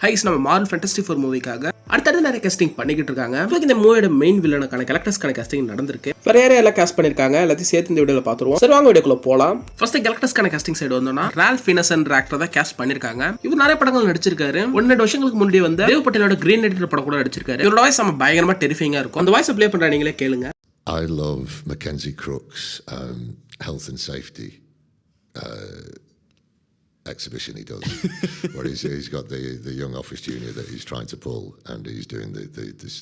Highs நம்ம Marvel fantastic 4 மூவிக்காக அடுத்தடுத்து நிறைய காஸ்டிங் பண்ணிக்கிட்டு இருக்காங்க. இந்த மூவியோட மெயின் வில்லனுக்கான கேரக்டர்ஸ்க்கான காஸ்டிங் நடந்திருக்கு. வேற யாரும் எல்லாம் காஸ்ட் பண்ணிருக்காங்க எல்லாத்தையும் சேர்த்து இந்த வீடியோல பாத்துருவோம். சரி வாங்க வீடியோக்குள்ள போலாம். ஃபர்ஸ்ட் கேரக்டர்ஸ்க்கான காஸ்டிங் சைடு வந்தோம்னா ரால்ஃப் ஃபினஸ்ன்ற ஆக்டர் தான் காஸ்ட் பண்ணிருக்காங்க. இவர் நிறைய படங்கள் நடிச்சிருக்காரு. 1-2 வருஷங்களுக்கு முன்னாடி வந்து தேவ் பட்டேலோட கிரீன் எடிட்டர் படம் கூட நடிச்சிருக்காரு. இவரோட வாய்ஸ் நம்ம பயங்கரமா டெரிஃபைங்கா இருக்கும். அந்த வாய்ஸ் ப்ளே பண்ற நீங்களே கேளுங்க. I love Mackenzie Crook's health and safety exhibition he does, where he's got the young office junior that he's trying to pull, and he's doing this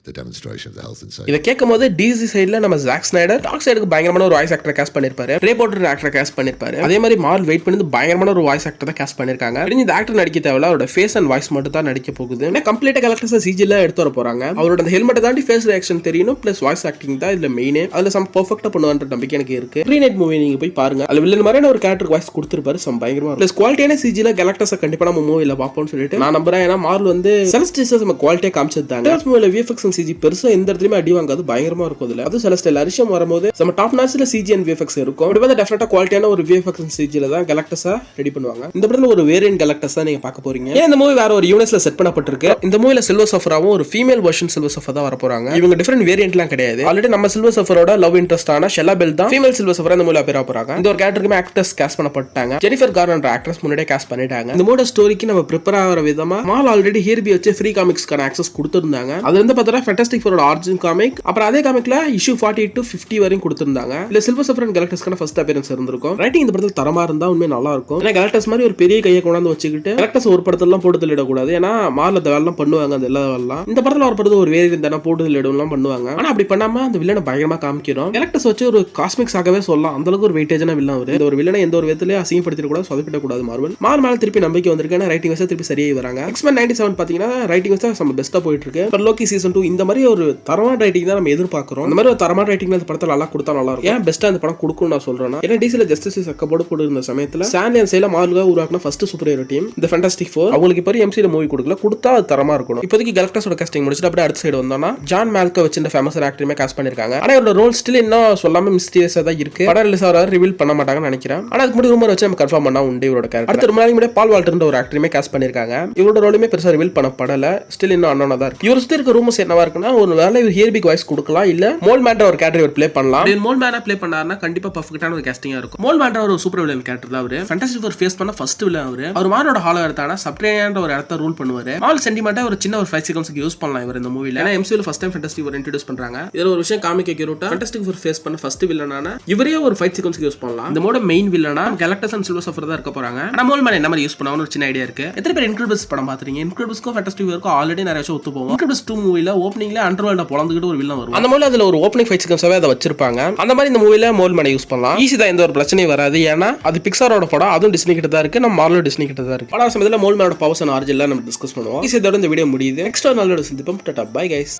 the demonstration of the health and safety. இத கேக்கும்போது DC சைடுல நம்ம jack Snyder talk சைடுக்கு பயங்கரமான ஒரு voice actor cost பண்ணிருப்பாரு. ரே Porter actor cost பண்ணிருப்பாரு. அதே மாதிரி மார்வல் வெயிட் பண்ணி பயங்கரமான ஒரு வாய்ஸ் ஆக்டர் தான் காஸ்ட் பண்ணிருக்காங்க. இந்த ஆக்டர் நடிக்க தேவையில்ல, அவரோட ஃபேஸ் அண்ட் வாய்ஸ் மட்டும் தான் நடிக்க போகுது. ஏன்னா கம்ப்ளீட்டா கேரக்டர்ஸ் சிஜில எடுத்து வர போறாங்க. அவரோட அந்த ஹெல்மெட் தாண்டி ஃபேஸ் ரியாக்ஷன் தெரியணும், பிளஸ் வாய்ஸ் ஆக்டிங் தான் இதுல மெயின். அதுல சம் பெர்ஃபெக்ட்டா பண்ணுவான்ற நம்பிக்கை எனக்கு இருக்கு. கிரீன் நைட் மூவி நீங்க போய் பாருங்க. அதுல வில்லன் மாதிரியான ஒரு கேரக்டர் வாய்ஸ் கொடுத்திருப்பாரு. சம் பயங்கரமா பிளஸ் குவாலிட்டியான சிஜில கேரக்டர்ஸ் கண்டிப்பா நம்ம மூவில பாப்போம்னு சொல்லிட்டு நான் நம்புறேன். ஏன்னா மார்வல் வந்து செலஸ்டியஸ் நம்ம குவாலிட்டியா காமிச்சிருந்தாங்க. மூவில விஎஃப்எக்ஸ் அண்ட் சிஜி பெருசா எந்த இடத்துலயுமே அடி வாங்காது, பயங்கரமா இருக்கும். அதுல அது செலஸ்டியல் அரிஷம் வரும்போது நம்ம டாப் நாட்ச்ல சிஜி அண்ட் விஎஃப்எக்ஸ் இருக்கும். அப்படி பார்த்தா டெஃபினட்டா குவாலிட்டியான ஒரு விஎஃப்எக்ஸ் அண்ட் சிஜில தான் கேரக்டர்ஸா ரெடி பண்ணுவாங்க. இந்த படத்துல ஒரு வேரியன்ட் கேரக்டர்ஸ் தான் நீங்க பார்க்க போறீங்க. இந்த மூவி வேற ஒரு யூனிவர்ஸ்ல செட் பண்ணப்பட்டிருக்கு. இந்த மூவில சில்வர் சஃபராவும் ஒரு ஃபீமேல் வெர்ஷன் சில்வர் சஃபர் தான் வர போறாங்க. இவங்க டிஃபரெண்ட் வேரியன்ட்லாம் கிடையாது. ஆல்ரெடி நம்ம சில்வர் சஃபரோட லவ் இன்ட்ரெஸ்டான ஷெல்லா பெல் தான் ஃபீமேல் சில்வர் சஃபரா இந்த மூவில பேர போறாங்க. இந்த ஒரு கேரக்டருக்கு ஆக்டர்ஸ் காஸ்ட் பண்ணப்பட்டாங்க. ஜெனிஃபர் கார்னர்ன்ற ஆக்ட்ரஸ் முன்னாடியே காஸ்ட் பண்ணிட்டாங்க. இந்த மூவியோட ஸ்டோரிக்கு நம்ம ப்ரிப்பேர் ஆகிற விதமா மால் ஆல்ரெடி ஹியர்பி வச்சு ஃப்ரீ காமிக்ஸ்க்கான ஆக்சஸ் கொடுத்திருந்தாங்க. அது வந்து பார்த்தா ஃபேண்டஸ்டிக் ஃபோரோட ஆரிஜின் காமிக், அப்புறம் அதே காமிக்ல இஷ்யூ 48 to 50 வரையும் கொடுத்திருந்தாங்க. இல்ல சில்வர் சஃபர் கேரக்டர்ஸ்க்கான ஃபர்ஸ்ட் அப்பியரன்ஸ் இருந்திருக்கும். ரைட்டிங் இந்த படத்துல தரமா இருந்தா உண்மையா நல்லா இருக்கும். ஏன்னா கேரக்டர்ஸ் மாதிரி ஒரு பெரிய கையை கொண்டாந்து வச்சுக்கிட்டு கேரக்டர்ஸ் ஒரு படத்துல போட்டு தள்ளிடக்கூடாது. ஏன்னா மார்ல அந்த வேலைலாம் பண்ணுவாங்க, அந்த எல்லா வேலைலாம் இந்த படத்துல ஒரு படத்துல ஒரு வேரியன்ட் தானே போட்டு தள்ளிடலாம் பண்ணுவாங்க. ஆனா அப்படி பண்ணாம அந்த வில்லனை பயங்கரமா காமிக்கிறோம். கேரக்டர்ஸ் வச்சு ஒரு காஸ்மிக்ஸ் ஆகவே சொல்லலாம். அந்த அளவுக்கு ஒரு வெயிட்டேஜான வில்லன் அவரு. இந்த ஒரு வில்லனை எந்த ஒரு விதத்திலயும் அசிங்கப்படுத்திட கூடாது, சொதப்பிட கூடாது. மார்வல் மேல திருப்பி நம்பிக்கை வந்திருக்கு. ரைட்டிங் வைஸ் திருப்பி சரியாகி வராங்க. எக்ஸ்மேன் 97 பாத்தீங்கன்னா ரைட்டிங் வைஸ் நம்ம பெஸ்டா போயிட்டு இருக்கு. இப்போ லோக்கி சீசன் 2 இந்த மாதிரி ஒரு தரமான ரைட்டிங் தான் நம்ம எதிர்பார்க்கிறோம். இந்த மாதிரி ஒரு தரமான ரைட்டிங் அந்த படத்துல நல்லா கொடுத்தா நல்லா இருக்கும். ஏன் பெஸ்டா இந்த படம் கொடுக்கும் நான் சொல்றேன். ஏன்னா டிசில ஜஸ்டிஸ் சக்கப்போடு போட்டு இருந்த சமயத்துல சாண்டியன் சைல மார்வல் உருவாக்கின ஃபர்ஸ்ட் சூப்பர் ஹீரோ டீம் இந்த ஃபேண்டஸ்டிக் 4 அவங்களுக்கு இப்போ எம்சில மூவி கொடுக்கல, கொடுத்தா அது தரமா இருக்கணும். இப்போதைக்கு கேரக்டர்ஸோட காஸ்டிங் முடிச்சிட்டு அப்படியே அடுத்த சைடு வந்தோம்னா ஜான் மால்கோ வச்சு இந்த ஃபேமஸ் ஆக்டருமே காஸ்ட் பண்ணிருக்காங்க. ஆனா இவரோட ரோல் ஸ்டில் இன்னும் சொல்லாம மிஸ்டீரியஸா தான் இருக்கு. படம் ரிலீஸ் ஆகிற ரிவீல் பண்ண மாட்டாங்கன்னு நினைக்கிறேன். ஆனா அதுக்கு முன்னாடி ரூமர் வச்சு நம்ம கன்ஃபார்ம் பண்ணா உண்டு இவரோட கேரக்டர். அடுத்த ரொம்ப நாளைக்கு முன்னாடி பால் வால்டர்ன்ற ஒரு ஆக்டருமே காஸ்ட் பண்ணிருக்காங்க. இவரோட ரோலுமே பெருசா ரிவீல் பண்ணப்படல, ஸ்டில் இன்னும் அன்னோனா தான் இருக்கு. இவர் சுத்தி இருக்க ரூமர்ஸ் என்னவா இருக்குன்னா ஒரு வேலை இவர் ஹியர்பிக் வாய்ஸ் கொடுக்கலாம், இல்ல மோல் மேன்ற ஒரு கேரக்டர் இவர் ப்ளே பண்ணலாம். மோல் மேனா ப்ளே பண்ணாருன்னா கண்டிப்பா பர்ஃபெக்ட்டான ஒரு காஸ்டிங்கா இருக்கும். மோல் மேன்ற ஒரு சூப்பர் வில்லன் கேரக்டர் தான் அவரு. ஃபேண்டஸ்டிக் ஃபோர் ஃபேஸ் பண்ண ஃபர்ஸ்ட் வில்லன் அவரு. அவர் மாரோட ஹாலோ எடுத்தானா சப்டேனியான்ற ஒரு இடத்த ரூல் பண்ணுவாரு. மால் சென்டிமெண்டா ஒரு சின்ன ஒரு 5 செகண்ட்ஸ்க்கு யூஸ் பண்ணலாம் இவர் இந்த மூவில. ஏன்னா எம்சியூல first time fantastic four introduce பண்றாங்க. இதுல ஒரு விஷயம் காமிக்க கியூட்டா ஃபேண்டஸ்டிக் ஃபோர் ஃபேஸ் பண்ண ஃபர்ஸ்ட் வில்லனான இவரே ஒரு 5 செகண்ட்ஸ்க்கு யூஸ் பண்ணலாம். இந்த மோட மெயின் வில்லனா கேலக்டஸ் அண்ட் சில்வர் சஃபர் தான் இருக்க போறாங்க. ஆனா மோல் மேன் என்ன மாதிரி யூஸ் பண்ணான்னு ஒரு சின்ன ஐடியா இருக்கு. எத்தனை பேர் இன்க்ரெடிபிள்ஸ் படம் பாத்துறீங்க? இன்க்ரெடிபிள்ஸ்க்கும் ஃபேண்டஸ்டிக் ஃபோர்க்கும் ஆல்ரெடி நிறைய விஷயம் ஒத்து போகும். இன்க்ரெடிபிள்ஸ் 2 மூவில ஓப்பனிங்ல அண்டர்வேல்ட பொளந்துக்கிட்டு ஒரு வில்லன் வரும். அந்த மூவில அதுல ஒரு ஓப்பனிங் 5 செகண்ட்ஸாவே அதை வச்சிருப்பாங்க. அந்த மாதிரி இந்த மூவில மோல் மேனை யூஸ் பண்ணலாம். ஈஸி தான், எந்த ஒரு பிரச்சனையும் வராது. ஏன்னா அது பிக்சாரோட படம், அதுவும் டிஸ்னி கிட்ட தான் இருக்கு, நம்ம மார்வல் டிஸ்னி கிட்ட தான் இருக்கு. பல சமயத்துல மோல் மேனோட பவர்ஸ் அண்ட் ஆரிஜின்ல நம்ம டிஸ்கஸ் பண்ணுவோம். ஈஸியோட இந்த வீடியோ முடியுது. நெக்ஸ்ட் ஒரு நல்ல சந்திப்போம். Tata bye guys.